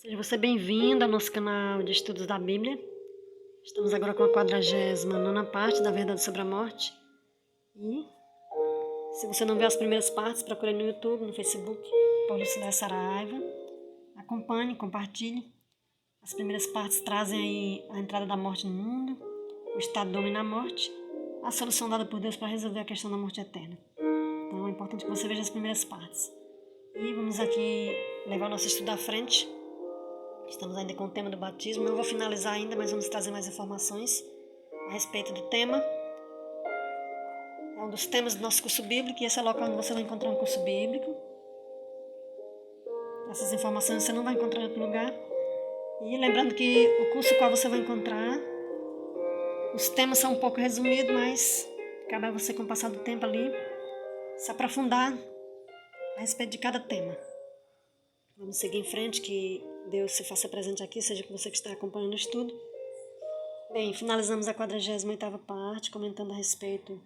Seja você bem-vindo ao nosso canal de estudos da Bíblia. Estamos agora com a 49ª parte da Verdade sobre a Morte. E se você não viu as primeiras partes, procure no YouTube, no Facebook, por Lucilé Saraiva. Acompanhe, compartilhe. As primeiras partes trazem aí a entrada da morte no mundo, o estado do homem na morte, a solução dada por Deus para resolver a questão da morte eterna. Então é importante que você veja as primeiras partes. E vamos aqui levar o nosso estudo à frente. Estamos ainda com o tema do batismo. Não vou finalizar ainda, mas vamos trazer mais informações a respeito do tema. É um dos temas do nosso curso bíblico e esse é o local onde você vai encontrar um curso bíblico. Essas informações você não vai encontrar em outro lugar. E lembrando que o curso qual você vai encontrar, os temas são um pouco resumidos, mas cabe a você, com o passar do tempo ali, se aprofundar a respeito de cada tema. Vamos seguir em frente, que Deus se faça presente aqui, seja com você que está acompanhando o estudo. Bem, finalizamos a 48ª parte, comentando a respeito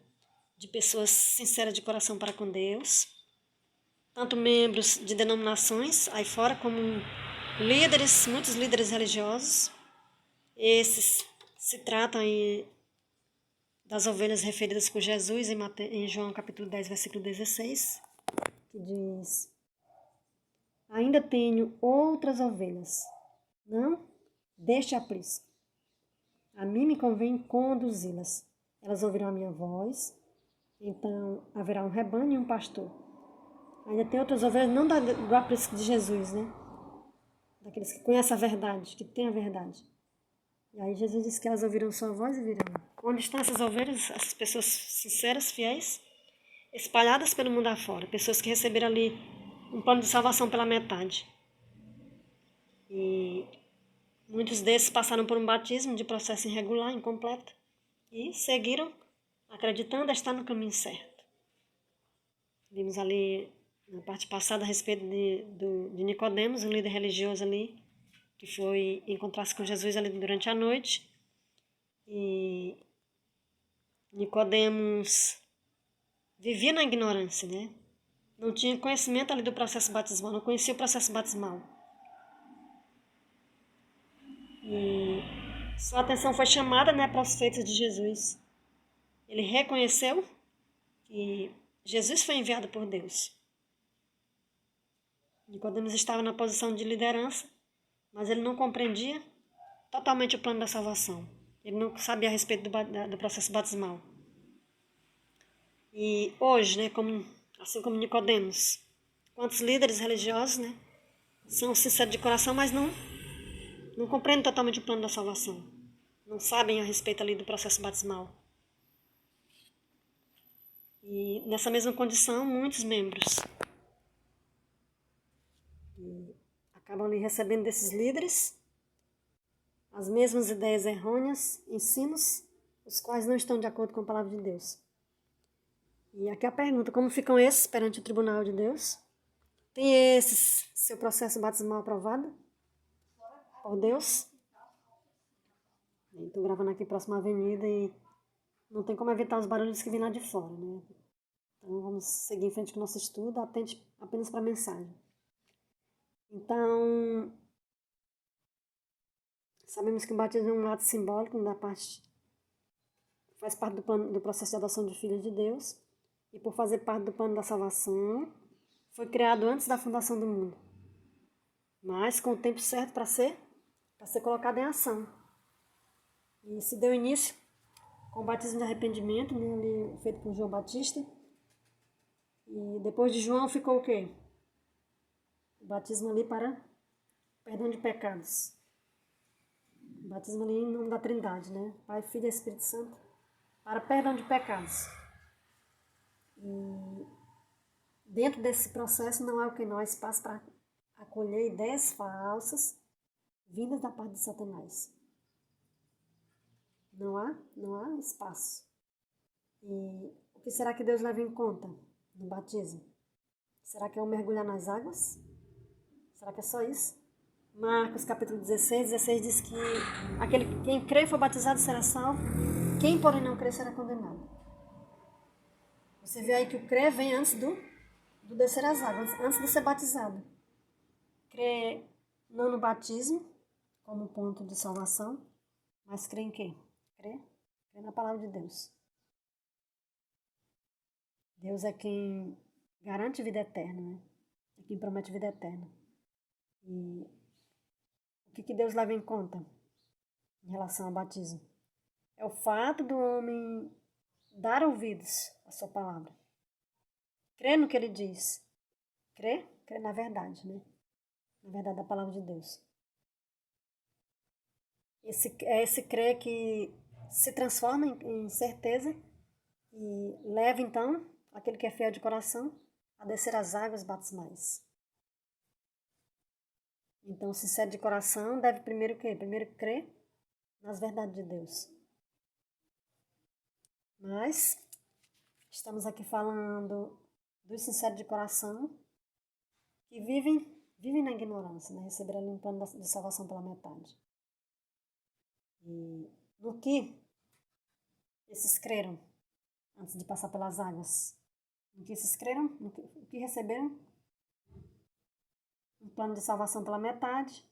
de pessoas sinceras de coração para com Deus, tanto membros de denominações aí fora, como líderes, muitos líderes religiosos. Esses se tratam aí das ovelhas referidas por Jesus em João capítulo 10, versículo 16, que diz: ainda tenho outras ovelhas, não deixe aprisco. A mim me convém conduzi-las. Elas ouvirão a minha voz, então haverá um rebanho e um pastor. Ainda tem outras ovelhas, não do aprisco de Jesus, né? Daqueles que conhecem a verdade, que têm a verdade. E aí Jesus disse que elas ouvirão sua voz e virão. Onde estão essas ovelhas? Essas pessoas sinceras, fiéis, espalhadas pelo mundo afora. Pessoas que receberam ali um plano de salvação pela metade. E muitos desses passaram por um batismo de processo irregular, incompleto, e seguiram acreditando estar no caminho certo. Vimos ali na parte passada a respeito de Nicodemos, um líder religioso ali, que foi encontrar-se com Jesus ali durante a noite. E Nicodemos vivia na ignorância, né? Não tinha conhecimento ali do processo batismal, não conhecia o processo batismal. E sua atenção foi chamada, né, para os feitos de Jesus. Ele reconheceu que Jesus foi enviado por Deus. Nicodemos estava na posição de liderança, mas ele não compreendia totalmente o plano da salvação. Ele não sabia a respeito do processo batismal. E hoje, né, assim como Nicodemos, quantos líderes religiosos, né, são sinceros de coração, mas não compreendem totalmente o plano da salvação. Não sabem a respeito ali do processo batismal. E nessa mesma condição, muitos membros acabam ali recebendo desses líderes as mesmas ideias errôneas, ensinos, os quais não estão de acordo com a palavra de Deus. E aqui a pergunta: como ficam esses perante o tribunal de Deus? Tem esses seu processo batismal aprovado por Deus? Estou gravando aqui próximo à avenida e não tem como evitar os barulhos que vêm lá de fora, né? Então vamos seguir em frente com o nosso estudo, atente apenas para a mensagem. Então, sabemos que o batismo é um ato simbólico faz parte do processo de adoção de filhos de Deus, e por fazer parte do plano da salvação, foi criado antes da fundação do mundo, mas com o tempo certo para ser colocado em ação. E se deu início com o batismo de arrependimento, né, ali, feito por João Batista. E depois de João ficou o quê? O batismo ali para perdão de pecados. O batismo ali em nome da Trindade, né? Pai, Filho e Espírito Santo, para perdão de pecados. E dentro desse processo não há o que? Não há espaço para acolher ideias falsas vindas da parte de Satanás. Não há espaço. E o que será que Deus leva em conta no batismo? Será que é o mergulhar nas águas? Será que é só isso? Marcos capítulo 16 diz que quem crê e for batizado será salvo, quem porém não crê será condenado. Você vê aí que o crer vem antes do descer as águas, antes de ser batizado. Crer não no batismo, como ponto de salvação, mas crê em quê? Crê na palavra de Deus. Deus é quem garante vida eterna, né? É quem promete vida eterna. E o que Deus leva em conta em relação ao batismo? É o fato do homem dar ouvidos à sua palavra. Crer no que ele diz. Crer na verdade, né? Na verdade da palavra de Deus. Esse crer que se transforma em certeza e leva, então, aquele que é fiel de coração a descer as águas batismais. Então, o sincero de coração deve primeiro o quê? Primeiro crer nas verdades de Deus. Mas estamos aqui falando dos sinceros de coração que vivem na ignorância, né? Receberam um plano de salvação pela metade. E no que esses creram antes de passar pelas águas? No que esses creram? No que receberam? Um plano de salvação pela metade,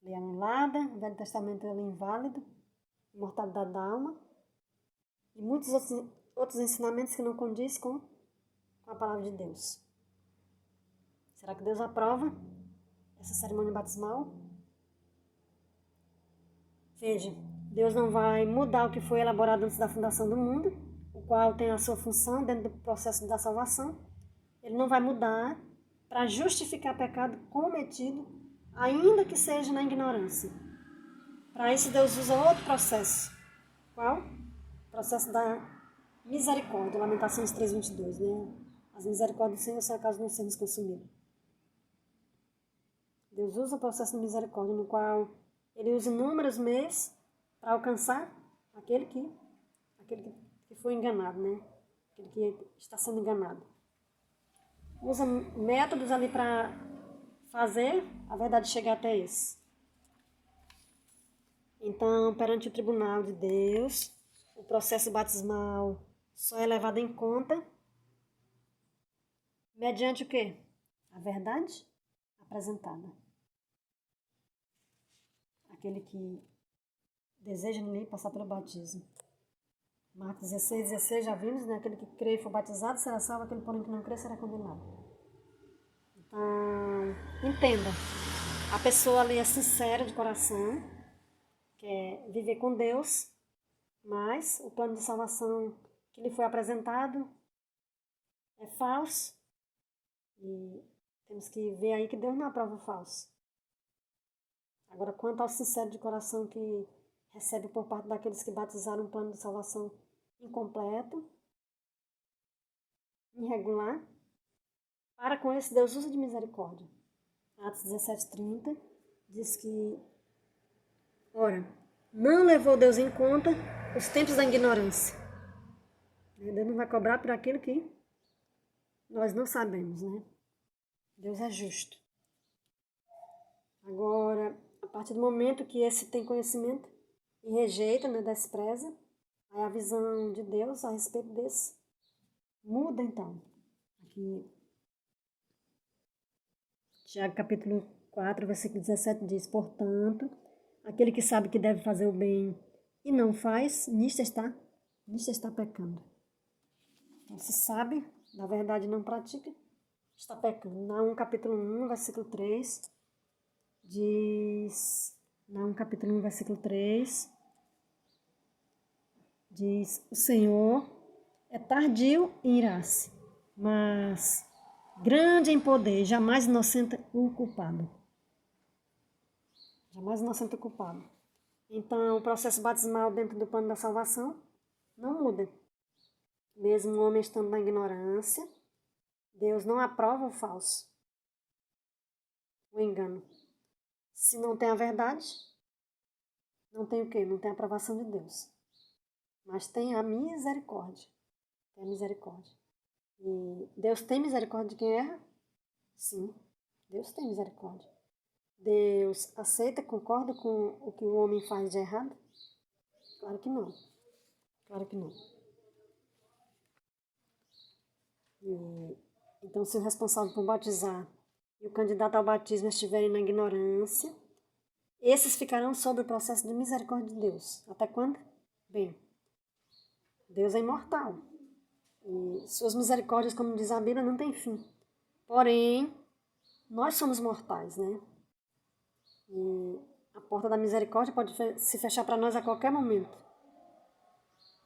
lei anulada, o Velho Testamento ele inválido, imortalidade da alma e muitos outros ensinamentos que não condiz com a palavra de Deus. Será que Deus aprova essa cerimônia batismal? Veja, Deus não vai mudar o que foi elaborado antes da fundação do mundo, o qual tem a sua função dentro do processo da salvação. Ele não vai mudar para justificar pecado cometido, ainda que seja na ignorância. Para isso, Deus usa outro processo. Qual? O processo da misericórdia, Lamentações 3:22, né? As misericórdias do Senhor são a causa de não sermos consumidos. Deus usa o processo de misericórdia, no qual ele usa inúmeros meios para alcançar aquele que foi enganado, né? Aquele que está sendo enganado. Usa métodos ali para fazer a verdade chegar até esse. Então, perante o tribunal de Deus, o processo batismal só é levado em conta mediante o quê? A verdade apresentada. Aquele que deseja nem passar pelo batismo. Marcos 16, já vimos, né? Aquele que crê e for batizado será salvo, aquele porém que não crê será condenado. Então, entenda, a pessoa ali é sincera de coração, quer viver com Deus, mas o plano de salvação que lhe foi apresentado é falso e temos que ver aí que Deus não aprova o falso. Agora, quanto ao sincero de coração que recebe por parte daqueles que batizaram um plano de salvação incompleto, irregular, para com esse Deus usa de misericórdia. Atos 17:30 diz que, ora, não levou Deus em conta os tempos da ignorância. Deus não vai cobrar por aquilo que nós não sabemos, né? Deus é justo. Agora, a partir do momento que esse tem conhecimento e rejeita, né, despreza, aí a visão de Deus a respeito desse muda, então. Aqui, Tiago capítulo 4, versículo 17 diz, portanto, aquele que sabe que deve fazer o bem e não faz, nisto está pecando. Então, se sabe, na verdade não pratica, está pecando. Naum capítulo 1, versículo 3, diz, Naum capítulo 1, versículo 3, diz, o Senhor é tardio em irar-se, mas grande em poder, jamais inocente o culpado. Jamais inocente o culpado. Então, o processo batismal dentro do plano da salvação não muda. Mesmo o homem estando na ignorância, Deus não aprova o falso, o engano. Se não tem a verdade, não tem o quê? Não tem a aprovação de Deus. Mas tem a misericórdia. Tem a misericórdia. E Deus tem misericórdia de quem erra? Sim, Deus tem misericórdia. Deus aceita, concorda com o que o homem faz de errado? Claro que não. Claro que não. Então, se o responsável por batizar e e o candidato ao batismo estiverem na ignorância, esses ficarão sob o processo de misericórdia de Deus. Até quando? Bem, Deus é imortal. E suas misericórdias, como diz a Bíblia, não tem fim. Porém, nós somos mortais, né? E a porta da misericórdia pode se fechar para nós a qualquer momento.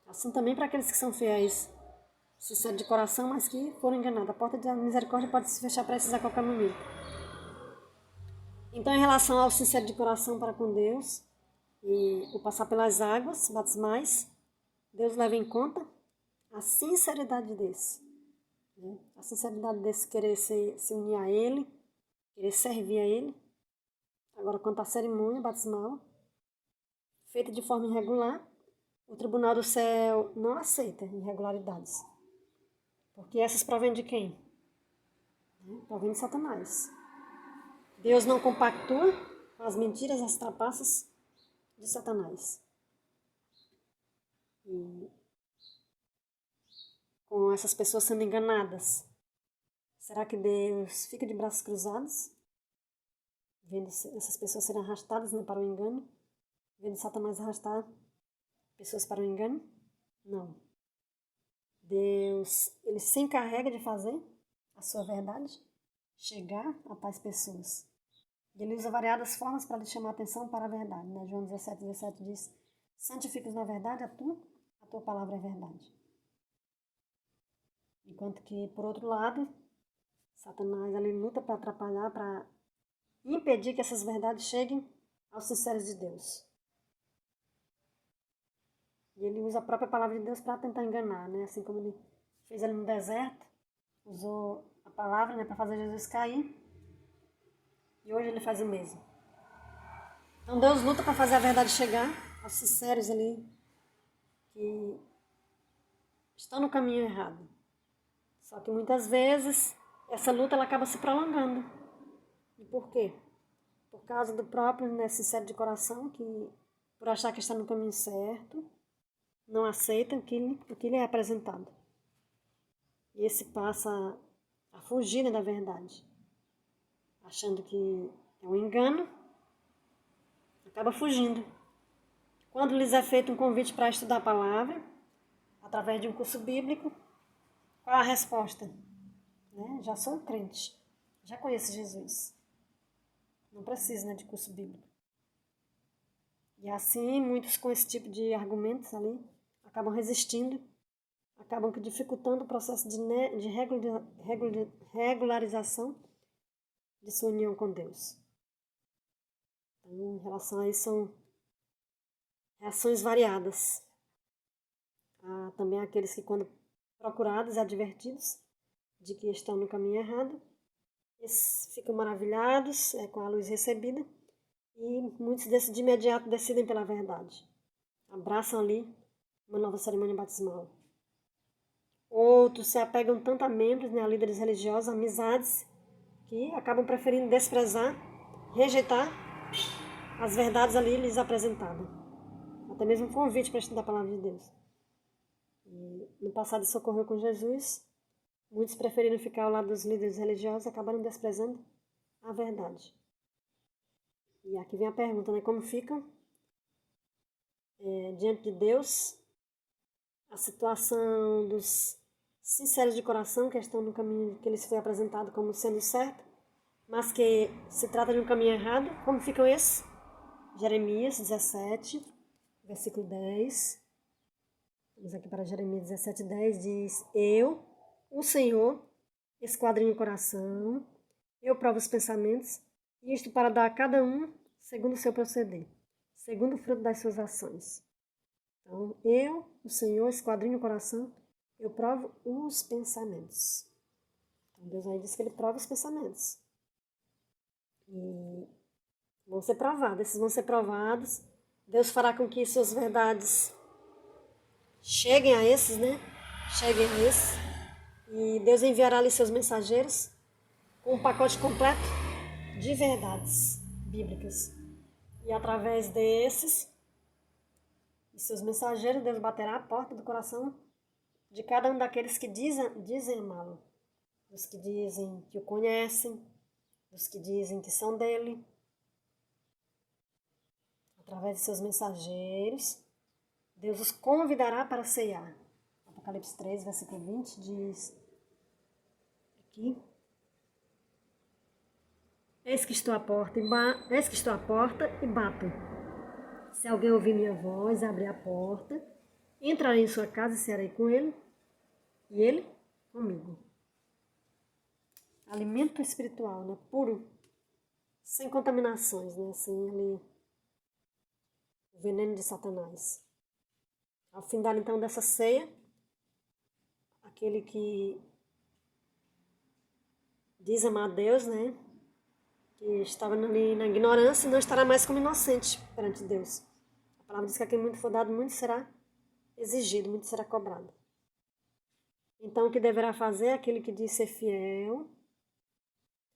Assim também para aqueles que são fiéis, sinceros de coração, mas que foram enganados. A porta da misericórdia pode se fechar para esses a qualquer momento. Então, em relação ao sincero de coração para com Deus e o passar pelas águas batismais, Deus leva em conta a sinceridade desse. Né? A sinceridade desse querer se unir a Ele, querer servir a Ele. Agora, quanto à cerimônia batismal, feita de forma irregular, o Tribunal do Céu não aceita irregularidades. Porque essas provêm de quem? Provém de Satanás. Deus não compactua com as mentiras, as trapaças de Satanás. E com essas pessoas sendo enganadas, será que Deus fica de braços cruzados, vendo essas pessoas serem arrastadas, né, para o engano? Vendo Satanás arrastar pessoas para o engano? Não. Deus, ele se encarrega de fazer a sua verdade chegar a tais pessoas. Ele usa variadas formas para lhe chamar a atenção para a verdade. Né? João 17 diz: santifica-os na verdade, a tua palavra é verdade. Enquanto que, por outro lado, Satanás ali luta para atrapalhar, para impedir que essas verdades cheguem aos sinceros de Deus. E ele usa a própria palavra de Deus para tentar enganar, né? Assim como ele fez ali no deserto, usou a palavra, né, para fazer Jesus cair. E hoje ele faz o mesmo. Então Deus luta para fazer a verdade chegar aos sinceros ali que estão no caminho errado. Só que muitas vezes essa luta ela acaba se prolongando. E por quê? Por causa do próprio, né, sincero de coração, que por achar que está no caminho certo, não aceita o que lhe é apresentado. E esse passa a fugir, né, da verdade, achando que é um engano, acaba fugindo. Quando lhes é feito um convite para estudar a palavra, através de um curso bíblico, qual a resposta? Né? Já sou um crente, já conheço Jesus. Não preciso, né, de curso bíblico. E assim, muitos com esse tipo de argumentos ali, acabam resistindo, acabam dificultando o processo de regularização de sua união com Deus. Então, em relação a isso, são reações variadas. Há também aqueles que, quando procurados e advertidos de que estão no caminho errado, eles ficam maravilhados com a luz recebida e muitos desses de imediato decidem pela verdade. Abraçam ali uma nova cerimônia batismal. Outros se apegam tanto a membros, né, a líderes religiosos, a amizades, que acabam preferindo desprezar, rejeitar as verdades ali lhes apresentadas. Até mesmo um convite para estudar a palavra de Deus. E no passado isso ocorreu com Jesus. Muitos preferiram ficar ao lado dos líderes religiosos e acabaram desprezando a verdade. E aqui vem a pergunta, né? Como ficam diante de Deus a situação dos sinceros de coração que estão no caminho que lhes foi apresentado como sendo certo, mas que se trata de um caminho errado? Como ficam esses? Jeremias 17, versículo 10. Vamos aqui para Jeremias 17, 10, diz: Eu, o Senhor, esquadrinho o coração, eu provo os pensamentos, e isto para dar a cada um segundo o seu proceder, segundo o fruto das suas ações. Então, eu, o Senhor, esquadrinho o coração, eu provo os pensamentos. Então, Deus aí diz que Ele prova os pensamentos. E vão ser provados, esses vão ser provados. Deus fará com que suas verdades cheguem a esses, né? Cheguem a esses. E Deus enviará ali seus mensageiros com um pacote completo de verdades bíblicas. E através desses e seus mensageiros, Deus baterá a porta do coração de cada um daqueles que dizem amá-lo. Os que dizem que o conhecem, dos que dizem que são dele, através de seus mensageiros, Deus os convidará para ceiar. Apocalipse 3, versículo 20 diz aqui: Eis que estou à porta e bato. Se alguém ouvir minha voz, abrir a porta, entrarei em sua casa e cearei com ele, e ele comigo. Alimento espiritual, né? Puro, sem contaminações, né? Sem ali o veneno de Satanás. Ao findar então dessa ceia, aquele que diz amar a Deus, né? Que estava ali na ignorância, não estará mais como inocente perante Deus. A palavra diz que a quem muito for dado, muito será exigido, muito será cobrado. Então o que deverá fazer é aquele que diz ser fiel,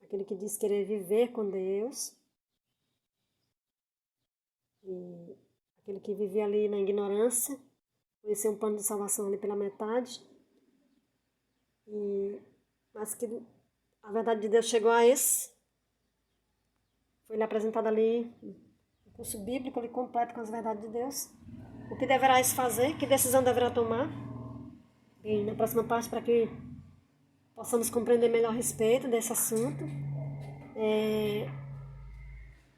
aquele que diz querer viver com Deus, e aquele que vivia ali na ignorância, conhecer um plano de salvação ali pela metade, mas que a verdade de Deus chegou a esse, foi lhe apresentado ali um curso bíblico ali completo com as verdades de Deus. O que deverás fazer? Que decisão deverá tomar? E na próxima parte, para que possamos compreender melhor a respeito desse assunto,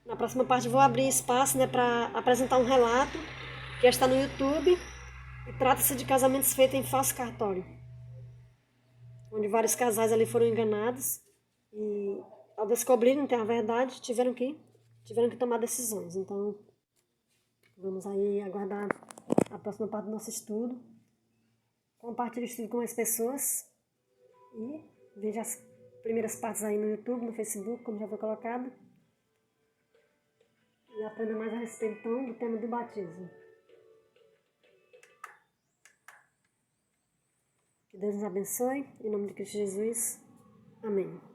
na próxima parte vou abrir espaço, né, para apresentar um relato que está no YouTube e trata-se de casamentos feitos em falso cartório, onde vários casais ali foram enganados e ao descobrirem ter a verdade tiveram que tomar decisões. Então vamos aí aguardar a próxima parte do nosso estudo. Compartilhe o estudo com as pessoas e veja as primeiras partes aí no YouTube, no Facebook, como já foi colocado. E aprenda mais a respeito então, do tema do batismo. Que Deus nos abençoe. Em nome de Cristo Jesus. Amém.